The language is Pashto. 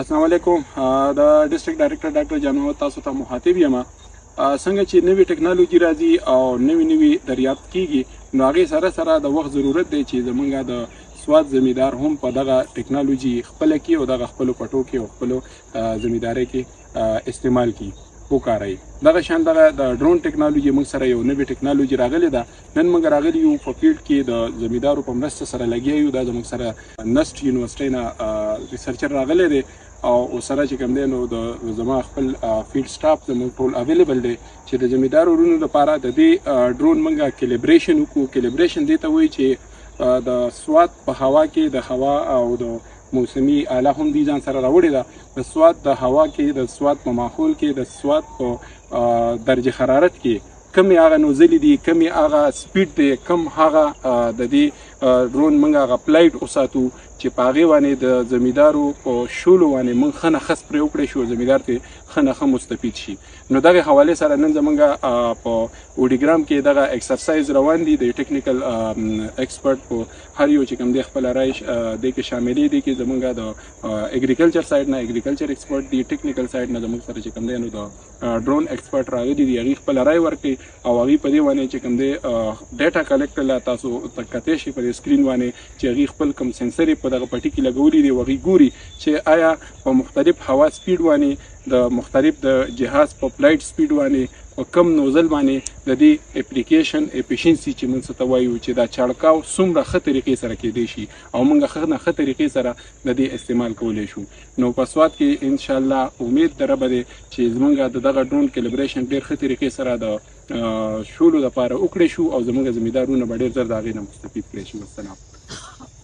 السلام علیکم. د ډیسټریکټ ډایریکټر ډاکټر جانو تاسو ته مخاطب یم. څنګه چې نوې ټکنالوژي راځي او نوې دریافت کیږي، نو هغې سره سره د وخت ضرورت دی چې زمونږ د سواد زمیندار هم په دغه ټکنالوژي خپله کړي او دغه خپلو پټو کې او خپلو زمیندارۍ کې استعمال کړي وکاروي. دغه شان دغه د ډرون ټکنالوژي موږ سره یو نوې ټکنالوژي راغلې ده. نن موږ راغلي یو په فیلډ کې د زمیندارو په مرسته سره لګیا یو. دا زموږ سره نسټ یونیورسټۍ نه ریسرچر راغلی دی او سره چې کوم دی نو د زما خپل فیلډ سټاف زموږ ټول اویلیبل دی چې د زمیندارو ورونو لپاره د دې ډرون موږ کیلیبریشن وکړو. کیلیبریشن دې ته وایي چې د سواد په هوا کې د هوا او د موسمي آله هم دې ځان سره راوړې ده. د سواد د هوا کې، د سواد په ماحول کې، د سواد په درجه حرارت کې کمې هغه نوزلې دي، کمې هغه سپیډ دی، کم هغه د دې ډرون موږ هغه فلایټ وساتو چې په هغې باندې د زمیندارو په شولو باندې موږ ښه نښه سپرې وکړی شو، زمیندار ترې ښه نښه مستفید شي. نو دغې حوالې سره نن زموږ په اوډیګرام کې دغه ایکسرسایز روان دي. د ټیکنیکل ایکسپرټ په هر یو چې کوم دی خپله رایه دې کې شاملې دي کې زموږ د ایګریکلچر سایډ نه ایګریکلچر ایکسپرټ دي، ټیکنیکل سایډ نه زموږ سره چې کوم دی نو د ډرون ایکسپرټ راغلي دي. هغوی خپله رایه ورکوي او هغوی په دې باندې چې کوم دی ډیټا کلیکټ کړله. تاسو کتلی شئ په دې سکرین باندې چې هغوی خپل کوم سینسر په دغه پټي کې لګولي دي. هغوی ګوري چې آیا په مختلف هوا سپیډ باندې د مختلف د جهاز په فلایټ سپیډ باندې په کم نوزل باندې د دې اپلیکیشن افیشنسي چې موږ څه ته وایو چې دا چړکاو څومره ښه طریقې سره کیدی شي او موږ ښه نه ښه طریقې سره د دې استعمال کولی شو. نو په سواد کې انشاءالله امید د ربه دی چې زموږ د دغه ډرون کیلیبریشن ډېر ښه طریقې سره د شولو دپاره وکړی شو او زموږ زمیندارونه به ډېر زر د هغې نه مستفید کړی شي. والسلام.